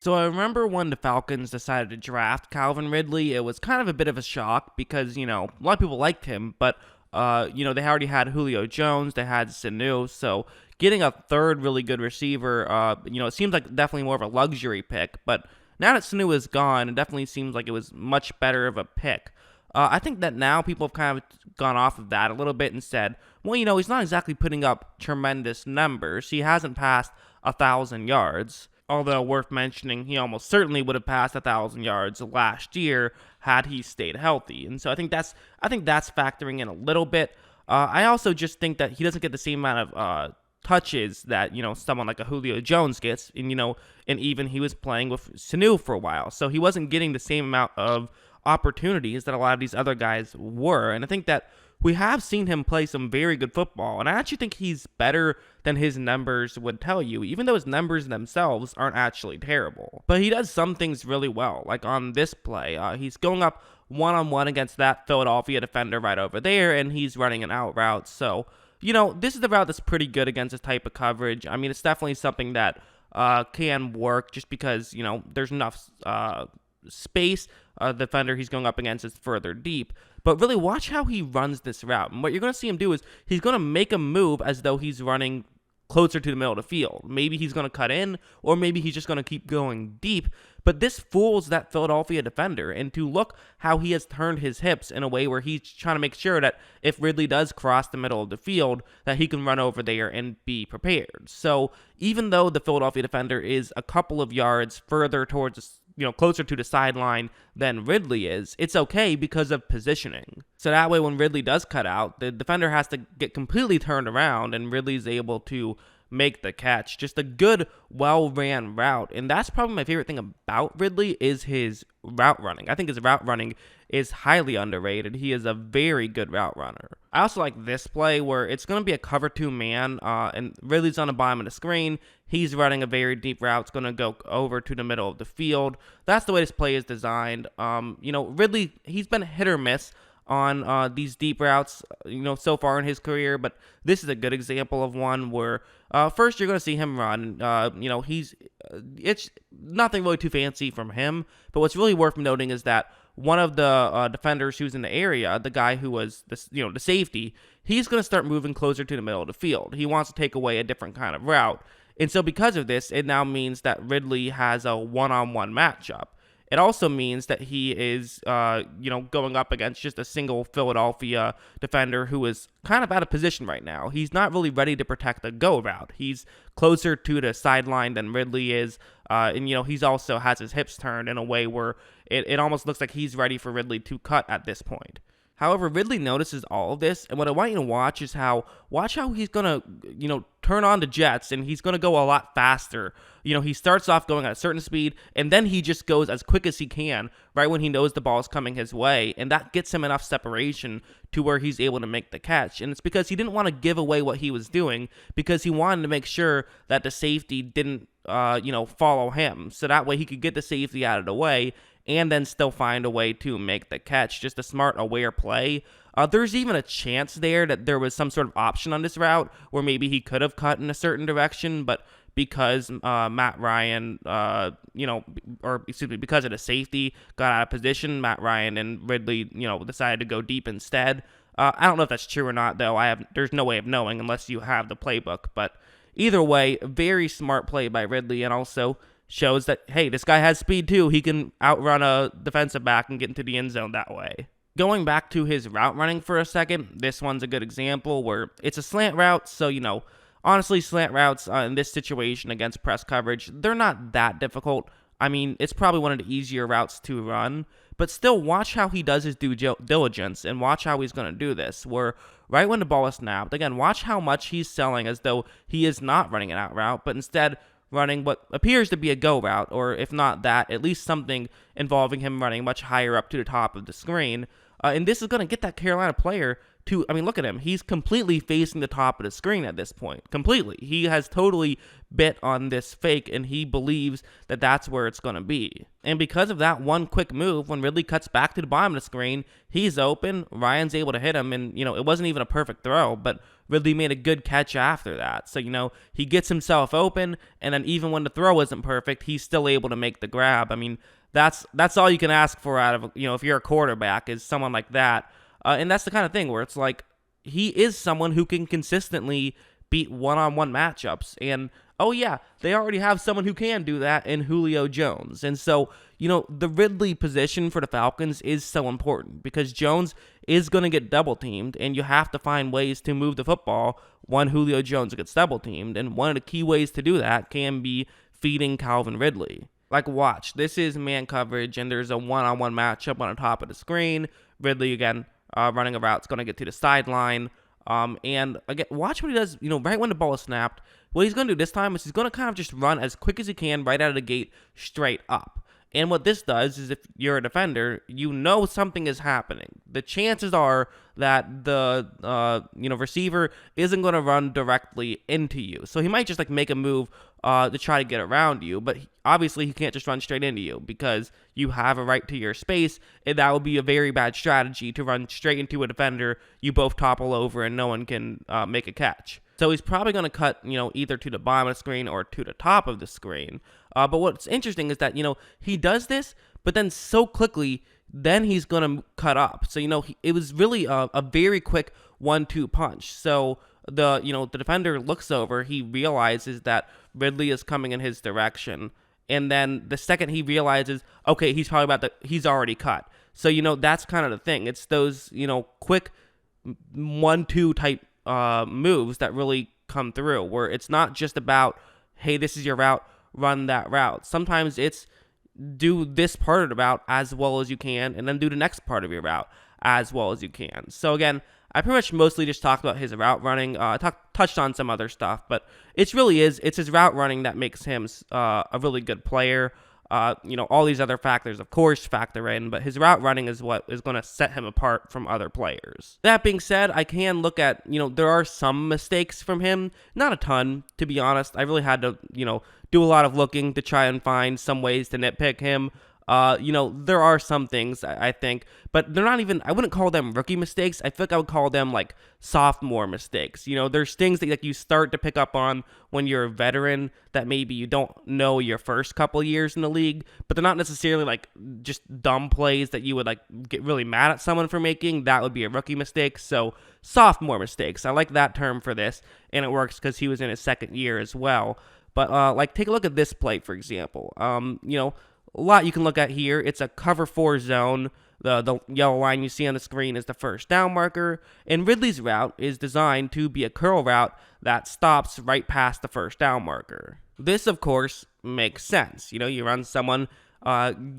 So I remember when the Falcons decided to draft Calvin Ridley, it was kind of a bit of a shock because, a lot of people liked him, but, they already had Julio Jones, they had Sanu, so getting a third really good receiver, it seems like definitely more of a luxury pick, but now that Sanu is gone, it definitely seems like it was much better of a pick. I think that now people have kind of gone off of that a little bit and said, well, he's not exactly putting up tremendous numbers. He hasn't passed 1,000 yards. Although worth mentioning, he almost certainly would have passed 1,000 yards last year had he stayed healthy, and so I think that's factoring in a little bit. I also just think that he doesn't get the same amount of touches that someone like a Julio Jones gets, and even he was playing with Sanu for a while, so he wasn't getting the same amount of opportunities that a lot of these other guys were, and I think that we have seen him play some very good football, and I actually think he's better than his numbers would tell you, even though his numbers themselves aren't actually terrible. But he does some things really well, like on this play. He's going up one-on-one against that Philadelphia defender right over there, and he's running an out route. So, this is the route that's pretty good against this type of coverage. I mean, it's definitely something that can work just because, there's enough space. The defender he's going up against is further deep. But really watch how he runs this route. And what you're going to see him do is he's going to make a move as though he's running closer to the middle of the field. Maybe he's going to cut in, or maybe he's just going to keep going deep. But this fools that Philadelphia defender. And to look how he has turned his hips in a way where he's trying to make sure that if Ridley does cross the middle of the field, that he can run over there and be prepared. So even though the Philadelphia defender is a couple of yards further towards closer to the sideline than Ridley is, it's okay because of positioning. So that way when Ridley does cut out, the defender has to get completely turned around and Ridley's able to make the catch. Just a good, well-ran route. And that's probably my favorite thing about Ridley is his route running. I think his route running is highly underrated. He is a very good route runner. I also like this play where it's going to be a cover 2 man, and Ridley's on the bottom of the screen. He's running a very deep route. It's going to go over to the middle of the field. That's the way this play is designed. Ridley, he's been hit or miss on these deep routes, so far in his career, but this is a good example of one where first you're going to see him run. It's nothing really too fancy from him, but what's really worth noting is that one of the defenders who's in the area, the guy who was the safety, he's going to start moving closer to the middle of the field. He wants to take away a different kind of route. And so because of this, it now means that Ridley has a one-on-one matchup. It also means that he is, going up against just a single Philadelphia defender who is kind of out of position right now. He's not really ready to protect the go route. He's closer to the sideline than Ridley is, and he's also has his hips turned in a way where it almost looks like he's ready for Ridley to cut at this point. However, Ridley notices all of this, and what I want you to watch is how he's going to, turn on the jets, and he's going to go a lot faster. He starts off going at a certain speed, and then he just goes as quick as he can right when he knows the ball is coming his way, and that gets him enough separation to where he's able to make the catch. And it's because he didn't want to give away what he was doing, because he wanted to make sure that the safety didn't, follow him, so that way he could get the safety out of the way and then still find a way to make the catch. Just a smart, aware play. There's even a chance there that there was some sort of option on this route where maybe he could have cut in a certain direction, but because Matt Ryan, because of the safety got out of position, Matt Ryan and Ridley, decided to go deep instead. I don't know if that's true or not, though. There's no way of knowing unless you have the playbook. But either way, very smart play by Ridley, and also shows that, hey, this guy has speed too. He can outrun a defensive back and get into the end zone that way. Going back to his route running for a second, this one's a good example where it's a slant route, so, honestly, slant routes in this situation against press coverage, they're not that difficult. I mean, it's probably one of the easier routes to run, but still watch how he does his due diligence and watch how he's going to do this, where right when the ball is snapped, again, watch how much he's selling as though he is not running an out route, but instead running what appears to be a go route, or if not that, at least something involving him running much higher up to the top of the screen. And this is going to get that Carolina player I mean, look at him. He's completely facing the top of the screen at this point. Completely. He has totally bit on this fake, and he believes that that's where it's going to be. And because of that one quick move, when Ridley cuts back to the bottom of the screen, he's open. Ryan's able to hit him, and, it wasn't even a perfect throw, but Ridley made a good catch after that. So, he gets himself open, and then even when the throw isn't perfect, he's still able to make the grab. I mean, that's all you can ask for out of, if you're a quarterback, is someone like that. And that's the kind of thing where it's like, he is someone who can consistently beat one-on-one matchups. And, oh yeah, they already have someone who can do that in Julio Jones. And so, the Ridley position for the Falcons is so important because Jones is going to get double-teamed, and you have to find ways to move the football when Julio Jones gets double-teamed. And one of the key ways to do that can be feeding Calvin Ridley. Like, watch, this is man coverage, and there's a one-on-one matchup on the top of the screen. Ridley, again, running a route, is going to get to the sideline. And again, watch what he does, right when the ball is snapped. What he's going to do this time is he's going to kind of just run as quick as he can right out of the gate straight up. And what this does is if you're a defender, something is happening. The chances are that the receiver isn't going to run directly into you. So he might just make a move to try to get around you, but obviously he can't just run straight into you because you have a right to your space, and that would be a very bad strategy to run straight into a defender. You both topple over and no one can make a catch. So he's probably going to cut, either to the bottom of the screen or to the top of the screen. But what's interesting is that, he does this, but then so quickly, then he's going to cut up. So, it was really a very quick 1-2 punch. So the defender looks over, he realizes that Ridley is coming in his direction. And then the second he realizes, okay, he's already cut. So, that's kind of the thing. It's those, quick 1-2 type moves that really come through, where it's not just about, hey, this is your route, run that route. Sometimes it's do this part of the route as well as you can, and then do the next part of your route as well as you can. So again, I pretty much mostly just talked about his route running. Touched on some other stuff, but it's his route running that makes him a really good player. All these other factors, of course, factor in, but his route running is what is going to set him apart from other players. That being said, I can look at, there are some mistakes from him. Not a ton, to be honest. I really had to, do a lot of looking to try and find some ways to nitpick him. There are some things, I think, but they're not even, I wouldn't call them rookie mistakes. I feel like I would call them sophomore mistakes. There's things that you start to pick up on when you're a veteran that maybe you don't know your first couple years in the league, but they're not necessarily just dumb plays that you would get really mad at someone for making. That would be a rookie mistake. So sophomore mistakes, I like that term for this, and it works because he was in his second year as well. But take a look at this play, for example. A lot you can look at here. It's a cover 4 zone. The yellow line you see on the screen is the first down marker. And Ridley's route is designed to be a curl route that stops right past the first down marker. This, of course, makes sense. You run someone,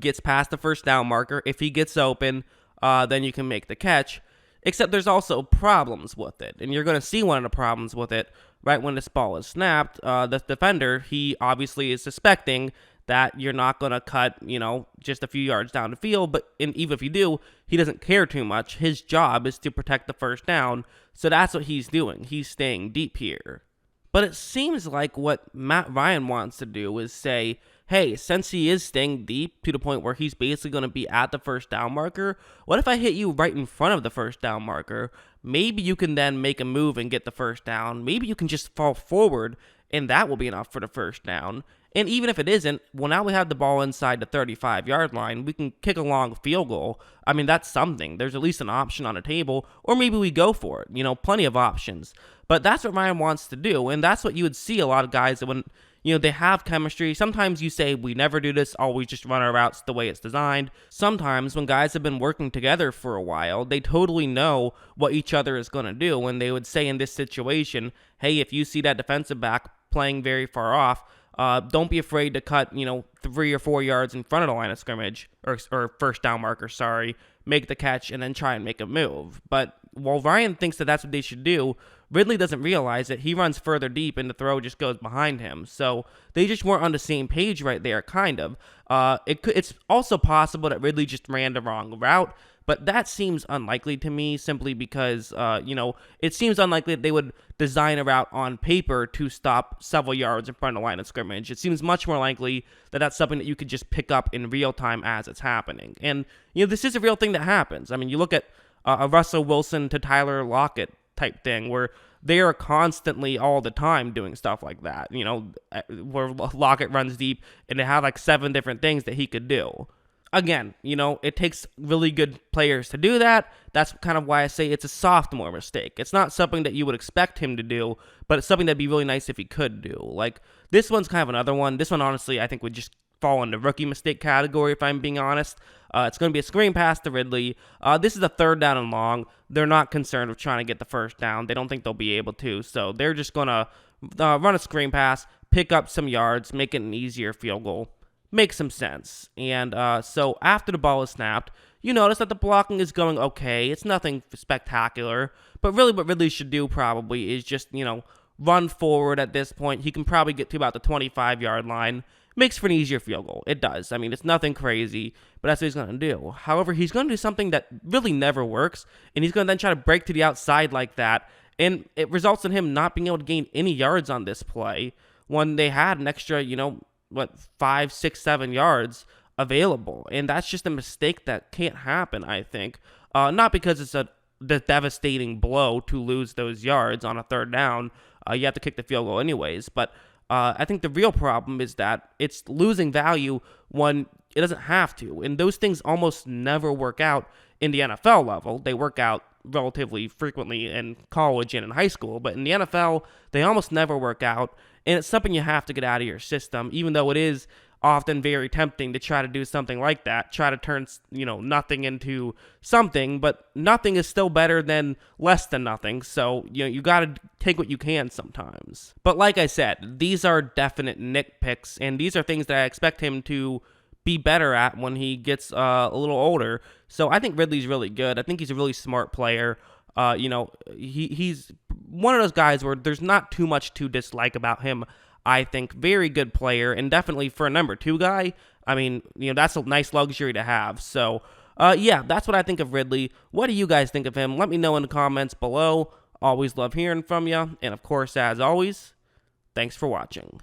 gets past the first down marker. If he gets open, then you can make the catch. Except there's also problems with it. And you're going to see one of the problems with it right when this ball is snapped. The defender, he obviously is suspecting that you're not going to cut, just a few yards down the field. But even if you do, he doesn't care too much. His job is to protect the first down. So that's what he's doing. He's staying deep here. But it seems like what Matt Ryan wants to do is say, hey, since he is staying deep to the point where he's basically going to be at the first down marker, what if I hit you right in front of the first down marker? Maybe you can then make a move and get the first down. Maybe you can just fall forward, and that will be enough for the first down. And even if it isn't, well, now we have the ball inside the 35-yard line. We can kick a long field goal. I mean, that's something. There's at least an option on the table, or maybe we go for it. Plenty of options. But that's what Ryan wants to do, and that's what you would see a lot of guys that when they have chemistry. Sometimes you say, we never do this, always just run our routes the way it's designed. Sometimes when guys have been working together for a while, they totally know what each other is going to do. And they would say in this situation, hey, if you see that defensive back playing very far off, don't be afraid to cut, 3 or 4 yards in front of the line of scrimmage, or first down marker, make the catch, and then try and make a move. But while Ryan thinks that that's what they should do, Ridley doesn't realize that he runs further deep and the throw just goes behind him. So they just weren't on the same page right there, kind of. It's also possible that Ridley just ran the wrong route, but that seems unlikely to me simply because, it seems unlikely that they would design a route on paper to stop several yards in front of the line of scrimmage. It seems much more likely that that's something that you could just pick up in real time as it's happening. And, this is a real thing that happens. I mean, you look at a Russell Wilson to Tyler Lockett type thing where they are constantly all the time doing stuff like that, where Lockett runs deep and they have like 7 different things that he could do. Again, it takes really good players to do that. That's kind of why I say it's a sophomore mistake. It's not something that you would expect him to do, but it's something that'd be really nice if he could do. Like, this one's kind of another one. This one, honestly, I think would just fall in the rookie mistake category, if I'm being honest. It's going to be a screen pass to Ridley. This is a 3rd down and long. They're not concerned with trying to get the first down. They don't think they'll be able to, so they're just going to run a screen pass, pick up some yards, make it an easier field goal. Makes some sense. And so after the ball is snapped, you notice that the blocking is going okay. It's nothing spectacular, but really what Ridley should do probably is just, run forward at this point. He can probably get to about the 25-yard line. Makes for an easier field goal. It does. I mean, it's nothing crazy, but that's what he's going to do. However, he's going to do something that really never works, and he's going to then try to break to the outside like that, and it results in him not being able to gain any yards on this play when they had an extra, 5, 6, 7 yards available. And that's just a mistake that can't happen, I think. Not because it's the devastating blow to lose those yards on a 3rd down. You have to kick the field goal anyways. But I think the real problem is that it's losing value when it doesn't have to. And those things almost never work out in the NFL level. They work out relatively frequently in college and in high school. But in the NFL, they almost never work out. And it's something you have to get out of your system, even though it is often very tempting to try to do something like that, try to turn, nothing into something, but nothing is still better than less than nothing. So, you got to take what you can sometimes. But like I said, these are definite nitpicks, and these are things that I expect him to be better at when he gets a little older. So I think Ridley's really good. I think he's a really smart player. He's one of those guys where there's not too much to dislike about him. I think very good player, and definitely for a number 2 guy, I mean, that's a nice luxury to have. So, that's what I think of Ridley. What do you guys think of him? Let me know in the comments below. Always love hearing from you. And of course, as always, thanks for watching.